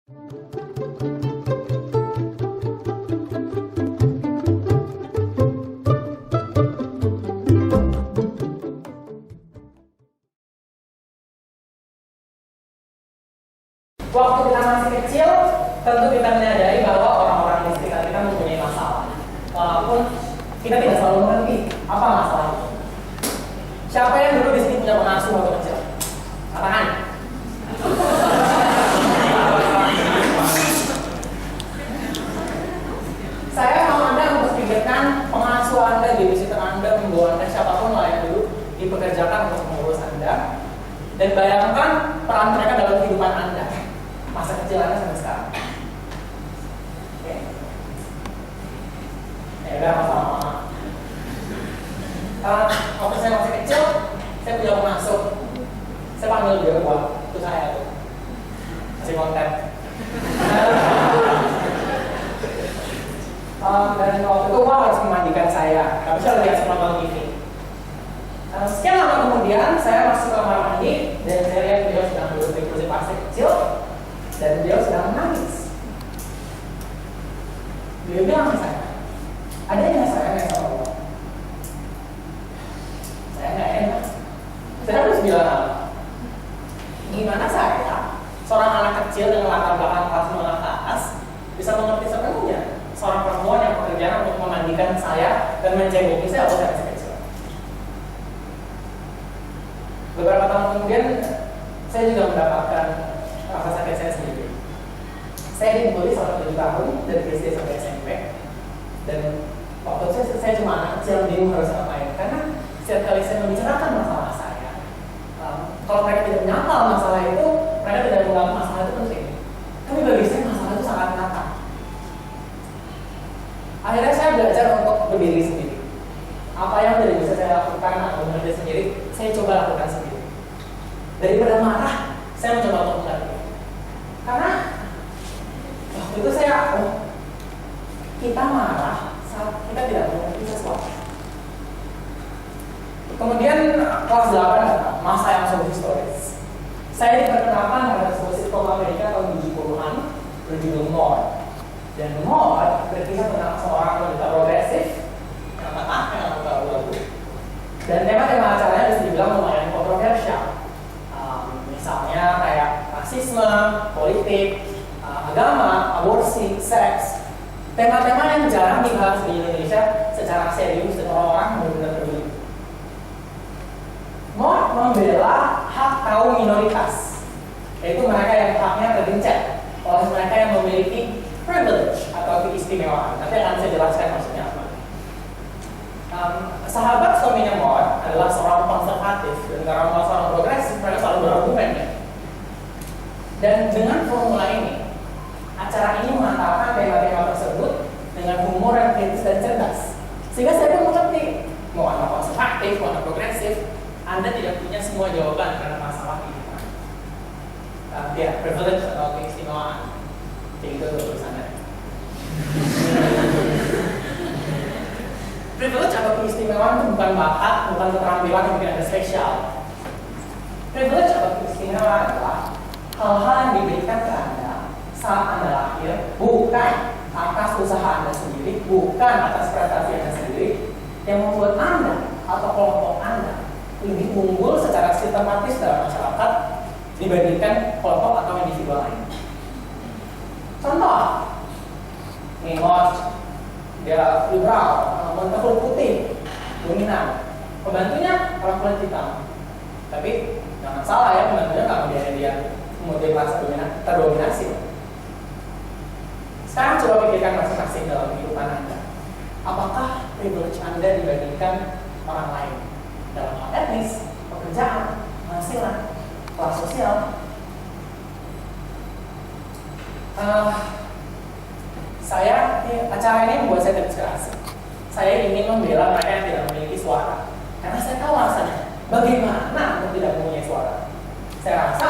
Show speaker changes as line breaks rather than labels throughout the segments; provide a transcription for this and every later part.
Waktu kita masih kecil, tentu kita menyadari bahwa orang-orang di sekitar kita mempunyai masalah. Walaupun kita tidak selalu mengerti apa masalah itu. Siapa yang dulu di sini punya pengasuh waktu kecil? Katakan. Saya mau Anda memperpikirkan pengasuh Anda, babysitter Anda, membawa Anda, siapapun lah yang dulu dipekerjakan untuk mengurus Anda. Dan bayangkan peran mereka dalam kehidupan Anda. Masa kecil Anda sampai sekarang. Oke. Ya udah, sama-sama. Waktu saya masih kecil, saya punya pengasuh. Saya panggil dia buat itu saya tuh. Masih konten. Dan waktu itu Wah harus memandikan saya. Gak bisa lihat semua TV. Sekian lama kemudian saya masuk ke kamar mandi dan saya lihat beliau sedang duduk di kursi plastik kecil dan beliau sedang menangis. Beliau bilang ke saya, ada yang saya nggak sama Allah. Saya nggak enak. Saya harus bilang apa? Gimana saya, seorang anak kecil dengan latar belakang kelas menengah ke atas, bisa mengerti sepenuhnya seorang perempuan yang pekerjaan untuk memandikan saya dan mencegoki saya waktu saya masih kecil. Beberapa tahun kemudian, saya juga mendapatkan rasa sakit saya sendiri. Saya dibully selama 7 tahun dari SD sampai SMP. Dan waktu itu saya cuma anak kecil, bingung harus ngapain. Karena setiap kali saya membicarakan masalah saya, kalau mereka tidak menyangkal masalah itu, mereka tidak menganggap masalah itu penting. Tapi bagi saya masalah itu sangat nyata. Akhirnya saya belajar untuk berdiri sendiri. Apa yang tidak bisa saya lakukan atau mengerti sendiri, saya coba lakukan sendiri. Daripada marah, saya mencoba untuk mengerti. Karena waktu itu saya, kita marah saat kita tidak mengerti sesuatu. Kemudian kelas 8 datang, masa yang sungguh historis. Saya diperkenalkan pada sebuah sitkom Amerika tahun 70-an berjudul More. Dan More berkisah tentang seorang wanita progresif yang lagu. Dan tema-tema acaranya bisa dibilang lumayan kontroversial. Misalnya kayak rasisme, politik, agama, aborsi, seks. Tema-tema yang jarang dibahas di Indonesia secara serius dan orang-orang benar-benar peduli. More membela hak kaum minoritas, yaitu mereka yang haknya tergencet oleh mereka yang memiliki privilege atau keistimewaan. Nanti akan saya jelaskan maksudnya apa. Sahabat suaminya More adalah seorang konservatif dan karena seorang progresif, mereka selalu berargumen ya. Dan dengan formula ini, acara ini mengantarkan tema-tema tersebut dengan humor yang kritis dan cerdas. Sehingga saya pun mengerti, mau Anda konservatif, mau Anda progresif, Anda tidak punya semua jawaban karena masalah kehidupan. Ya, privilege atau keistimewaan. Jadi itu tulisannya. Privilege atau keistimewaan itu bukan bakat, bukan keterampilan yang bikin Anda spesial. Privilege atau keistimewaan adalah hal-hal yang diberikan ke Anda saat Anda lahir, bukan atas usaha Anda sendiri, bukan atas prestasi Anda sendiri, yang membuat Anda atau kelompok Anda lebih unggul secara sistematis dalam masyarakat dibandingkan kelompok atau individu lain. Contoh, Ngos, dia liberal, mentekul putih, dominan. Pembantunya orang kulit hitam. Tapi jangan salah ya, pembantunya nggak membiarkan dia kemudian merasa terdominasi. Sekarang coba pikirkan masing-masing dalam kehidupan Anda. Apakah privilege Anda dibandingkan orang lain? Dalam hal etnis, pekerjaan, penghasilan, kelas sosial. Acara ini membuat saya terinspirasi. Saya ingin membela mereka yang tidak memiliki suara. Karena saya tahu alasannya. Bagaimana untuk tidak mempunyai suara? Saya rasa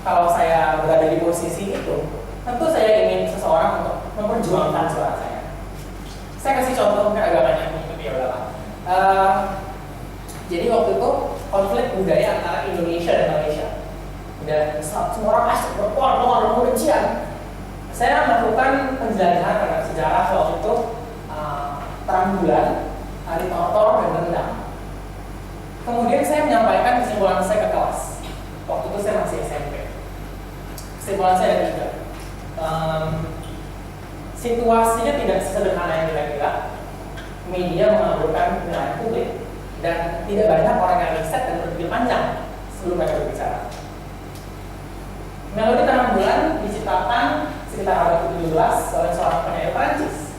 kalau saya berada di posisi itu, tentu saya ingin seseorang untuk memperjuangkan suara saya. Saya kasih contoh ke agamanya, mungkin ya udahlah. Jadi waktu itu konflik budaya antara Indonesia dan Malaysia. Dan semua orang asik berkuar kebencian. Saya melakukan penjelajahan terhadap sejarah waktu itu, terang bulan, hari tortor dan rendang. Kemudian saya menyampaikan kesimpulan saya ke kelas. Waktu itu saya masih SMP. Kesimpulan saya ada 3. Situasinya tidak sesederhana yang kita kira. Media mengaburkan penilaian publik dan tidak banyak orang yang riset dan berpikir panjang sebelum mereka berbicara. Melodi Terang Bulan diciptakan sekitar abad ke-17 oleh seorang penyair Prancis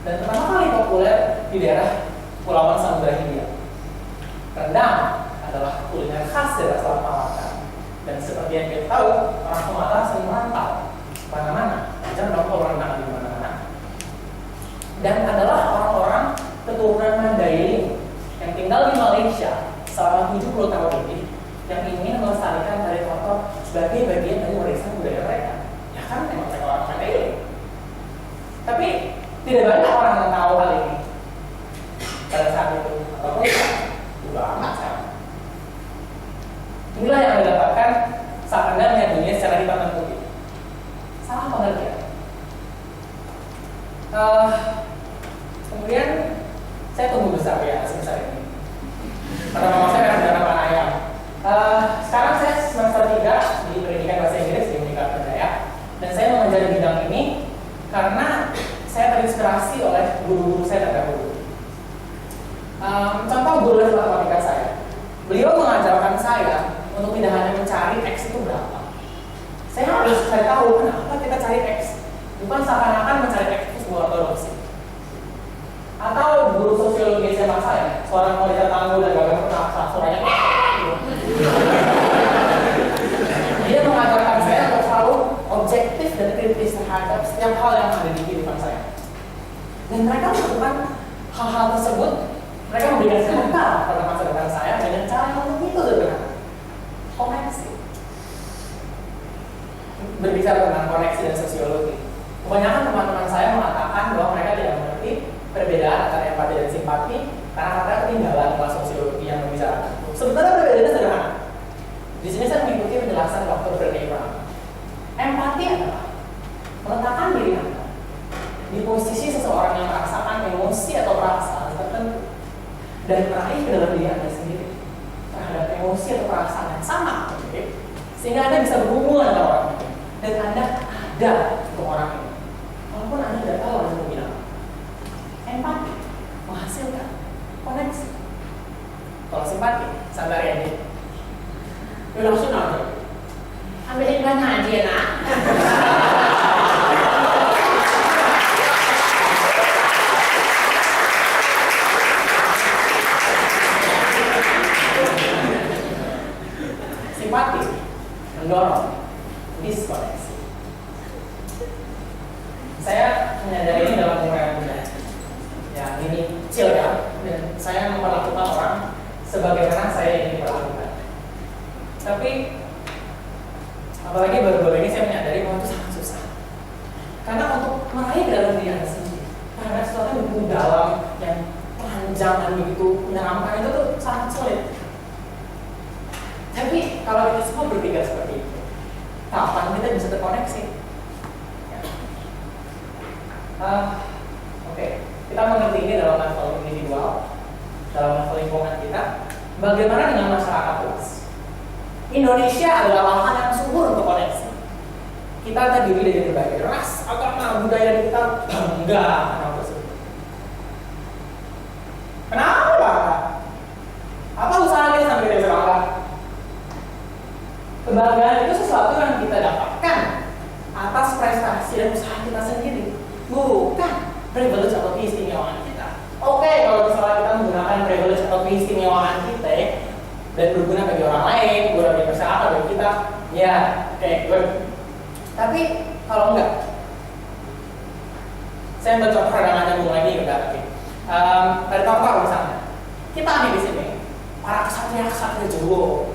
dan pertama kali populer di daerah Kepulauan Samudra Hindia. Rendang adalah kuliner khas daerah Selat Malaka dan seperti yang kita tahu, orang Sumatera sering merantau mana-mana, jangan dong kalau rendang di mana-mana. Dan adalah orang-orang keturunan Mandailing yang tinggal di Malaysia selama 70 tahun lebih yang ingin melestarikan tari tortor sebagai bagian dari warisan budaya mereka. Ya kan memang mereka orang Mandailing. Tapi tidak banyak orang yang tahu hal ini pada saat itu. Atau juga amat sekarang. Inilah yang didapatkan saat Anda melihat dunia secara hitam dan putih. Salah pengertian. Kemudian saya tumbuh besar ya sebesar ini. Pada mama saya ada nama ayam. Sekarang saya semester 3 di pendidikan bahasa Inggris di Universitas Berdaya dan saya mengajar bidang ini karena saya terinspirasi oleh guru-guru saya terdahulu. Contoh guru les matematika saya, beliau mengajarkan saya untuk tidak hanya mencari X itu berapa. Saya harus cari tahu kenapa kita cari X, bukan seakan-akan mencari X itu sebuah ortodoksi. Atau guru sosiologi SMA saya, seorang wanita tangguh dan gagal perkasa, suaranya dia mengajarkan saya untuk selalu objektif dan kritis terhadap setiap hal yang ada di kehidupan saya. Dan mereka melakukan hal-hal tersebut, mereka memberikan saya bekal pada masa depan saya dengan cara yang begitu sederhana. Koneksi. Berbicara tentang koneksi dan sosiologi, kebanyakan teman-teman saya mengatakan bahwa mereka tidak mengerti perbedaan antara empati dan simpati karena mereka ketinggalan kelas sosiologi yang membicarakan. Sebenarnya perbedaannya sederhana. Di sini saya mengikuti penjelasan Dr. Brené Brown. Empati adalah meletakkan diri Anda di posisi seseorang yang merasakan emosi atau perasaan tertentu dan meraih ke dalam diri Anda sendiri terhadap emosi atau perasaan yang sama, sehingga Anda bisa berhubungan dengan orang ini dan Anda ada untuk orang ini walaupun Anda tidak tahu Anda mau bilang. Empati menghasilkan koneksi. Kalau simpati, sabar ya deh. Udah langsung aja. Ambilin banyak aja ya nak. Simpati mendorong diskoneksi. Saya menyadari ini dalam umur yang muda. Ya ini kecil ya, dan saya memperlakukan orang sebagaimana saya ingin diperlakukan. Tapi apalagi baru-baru ini saya menyadari bahwa itu sangat susah. Karena untuk meraih ke dalam diri Anda sendiri, karena sesuatu yang begitu dalam, yang panjang dan begitu menyeramkan itu tuh sangat sulit. Tapi kalau kita semua berpikir seperti itu, kapan kita bisa terkoneksi? Ya. Oke. Kita mengerti ini dalam level individual, dalam level lingkungan kita. Bagaimana dengan masyarakat luas? Indonesia adalah lahan yang subur untuk koneksi. Kita terdiri dari berbagai ras, agama, budaya, dan kita bangga hal tersebut. Kenapa bangga? Apa usaha kita sampai kita bisa bangga? Kebanggaan itu sesuatu yang kita dapatkan atas prestasi dan usaha kita sendiri, bukan privilege atau keistimewaan kita. Oke, kalau misalnya kita menggunakan privilege atau keistimewaan kita dan berguna bagi orang lain, berguna bagi masyarakat, bagi kita, ya, oke, good. Tapi kalau enggak, saya ambil contoh dengan nyambung lagi udah. Dari contoh misalnya, kita nih di sini, para kesatria Jawa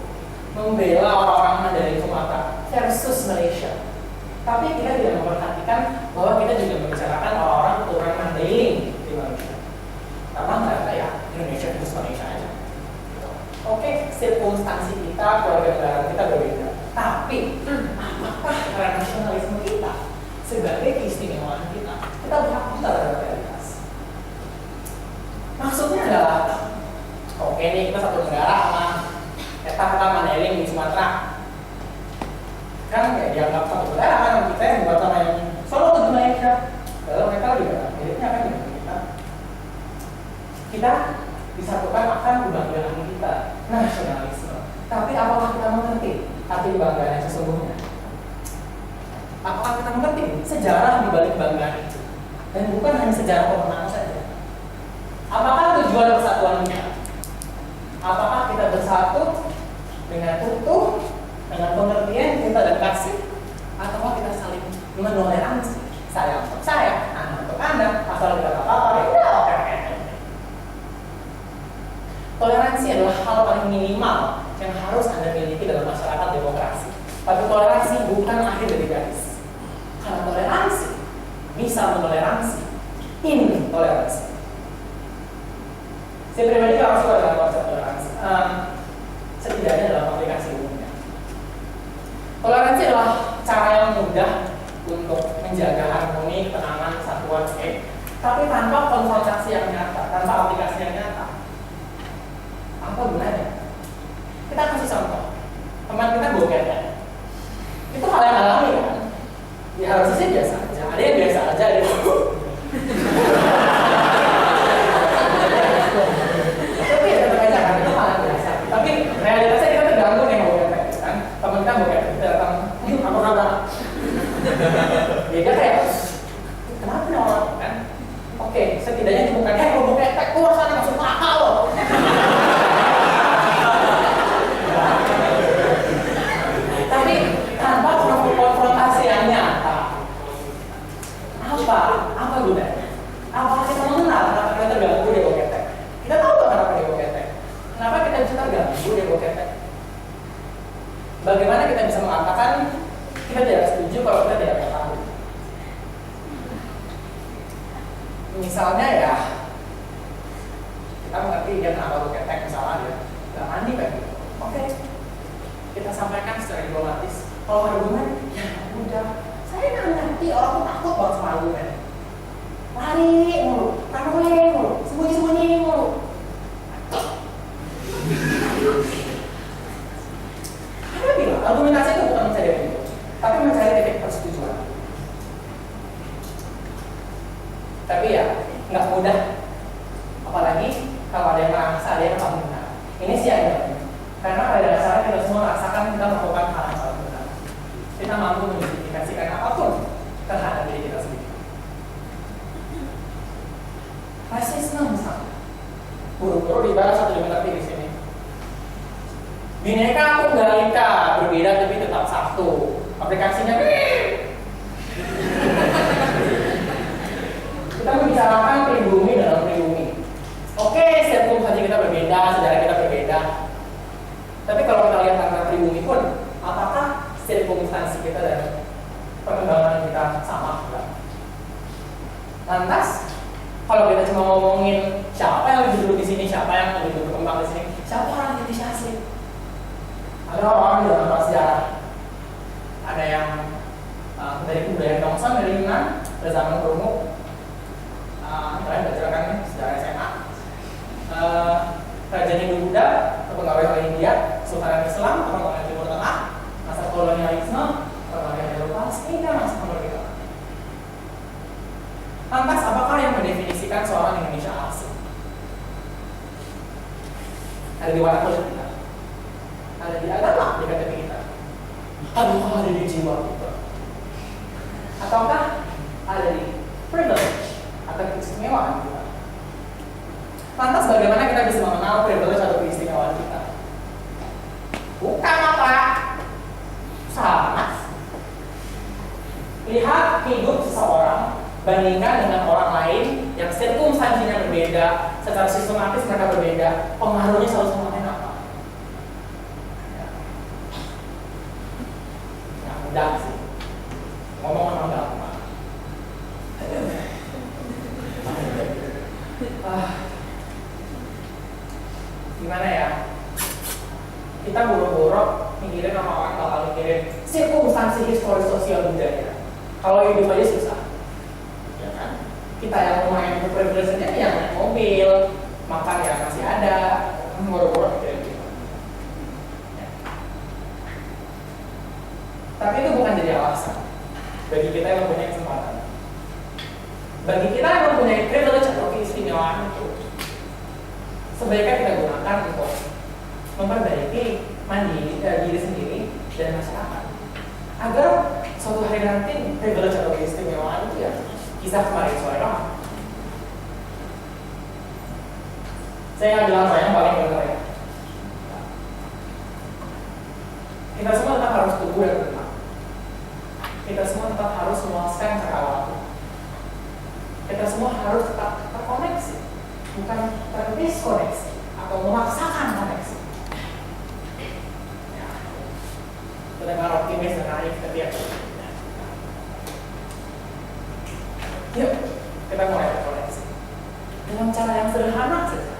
membela orang-orang dari Sumatera versus Malaysia. Tapi kita tidak memperhatikan bahwa kita juga membicarakan orang-orang keturunan Mandailing di Malaysia. Karena ternyata ya Indonesia versus Malaysia aja. Oke, sirkumstansi kita, keluarga negaraan kita berbeda. Tapi apakah karena nasionalisme kita sebagai keistimewaan kita berhak buta terhadap realitas. Maksudnya adalah, oke nih kita satu negara sama kita Mandailing di Sumatera, kan kayak dianggap satu negara kan, kita yang buat sama yang Solo ke Malaysia, lalu mereka juga miripnya kan dengan kita disatukan akan kebanggaan kita, nasionalisme. Tapi apakah kita mengerti arti kebanggaan yang sesungguhnya? Apakah kita mengerti sejarah di balik kebanggaan itu? Dan bukan hanya sejarah pemenang saja. Apakah tujuan persatuannya? Apakah kita bersatu dengan utuh, dengan pengertian cinta dan kasih, atau kita saling menoleransi? Saya untuk saya, Anda untuk Anda, asal kita apa-apa, ya udah oke. Toleransi adalah hal paling minimal yang harus Anda miliki dalam masyarakat demokrasi. Tapi toleransi bukan akhir dari garis. Karena toleransi bisa menoleransi intoleransi. Saya pribadi harus suka dengan konsep toleransi. Setidaknya dalam aplikasi umumnya. Toleransi adalah cara yang mudah untuk menjaga harmoni, ketenangan, kesatuan, tapi tanpa konfrontasi yang nyata, tanpa aplikasi yang nyata. Apa gunanya? Kita kasih contoh. Teman kita boker ya. Itu hal yang alami kan? Ya harusnya sih biasa aja. Ada yang biasa aja, ada yang tapi ya tetap aja kan, itu hal yang biasa. Tapi realitasnya kita terganggu nih mau boker kan? Teman kita boker, kita datang, apa kabar? Dia kayak, kenapa nih orang kan? Oke, setidaknya bukan mau boker, keluar sana masuk akal loh. Tapi tanpa konfrontasi yang nyata. Apa gunanya? Apakah kita mengenal kenapa kita terganggu di boketek? Kita tahu gak kenapa di boketek? Kenapa kita bisa terganggu di boketek? Bagaimana kita bisa mengatakan kita tidak setuju kalau kita tidak mengetahui? Misalnya ya, kita mengerti dia kenapa boketek, misalnya dia nggak mandi kayak gitu. Oke, kita sampaikan secara diplomatis. Kalau argumen, ya udah. Saya nggak ngerti, orang tuh takut banget sama argumen. Lari mulu, runway mulu, sembunyi-sembunyi mulu. Ada bilang, argumentasi itu bukan mencari itu, tapi mencari titik persetujuan. Tapi ya, nggak mudah. Apalagi kalau ada yang merasa ada yang paling benar. Ini sih yang benar. Karena pada dasarnya kita semua merasakan kita melakukan hal yang paling benar. Kita mampu menjustifikasikan apapun terhadap diri kita sendiri. Rasisme misalnya, buru-buru dibalas satu mengerti di sini. Bineka Tunggal Ika, berbeda tapi tetap satu. Aplikasinya kita membicarakan pribumi dalam pribumi. Oke, setiap saja kita berbeda, sejarah kita berbeda. Tapi kalau kita lihat antara pribumi pun, apakah sirkumstansi kita dan perkembangan kita sama? Lantas, kalau kita cuma ngomongin siapa yang lebih dulu di sini, siapa yang lebih dulu berkembang di sini, siapa orang yang inisiasi? Ada orang di dalam sejarah, ada yang dari kebudayaan Dongson dari Yunan, dari zaman Krungu, kalian baca kan sejarah SMA. Raja Hindu-Buddha, pengawal oleh India, Sultan Islam, pengawal Timur Tengah, masa kolonialisme, pengawal Eropa, sehingga masa kemerdekaan. Lantas, apakah yang mendefinisikan seorang Indonesia asing? Ada di warna kulit kita, ada di agama di KTP kita, ataukah ada di jiwa kita, ataukah ada di privilege atau keistimewaan kita? Lantas bagaimana kita bisa mengenal privilege atau keistimewaan kita? Bukan apa? Sama. Lihat hidup seseorang, bandingkan dengan orang lain yang sirkumstansinya berbeda, secara sistematis mereka berbeda, pengaruhnya selalu sama dengan apa? Ya mudah sih. Ngomong memang gampang. Gimana ya? Kita buru-buru mikirin sama orang bakal mikirin sirkumstansi historis sosial budaya. Kalau hidup aja susah, ya kan? Kita yang lumayan privilege aja yang naik mobil, makan ya masih ada, boro-boro kayak gitu. Ya. Tapi itu bukan jadi alasan bagi kita yang mempunyai kesempatan. Bagi kita yang mempunyai privilege atau keistimewaan itu, sebaiknya kita gunakan untuk memperbaiki diri sendiri dan masyarakat, agar suatu hari nanti privilege atau keistimewaan itu ya kisah kemarin sore doang. Saya nggak bilang saya yang paling benar ya. Kita semua tetap harus tumbuh dan berkembang. Kita semua tetap harus memuaskan cakra waktu. Kita semua harus tetap terkoneksi, bukan terdiskoneksi atau memaksakan koneksi. Ya, terdengar optimis dan naif setiap. Yuk, kita mulai terkoneksi dengan cara yang sederhana saja.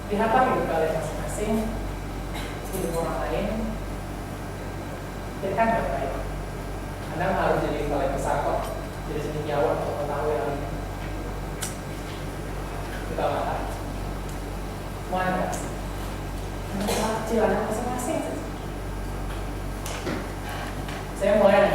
Lihatlah hidup kalian masing-masing, hidup orang lain, pikirkan baik-baik. Anda harus jadi paling besar kok, jadi cendekiawan untuk mengetahui hal ini. Kita makan. Mana? Anak kecil, anak masing-masing. Saya mulai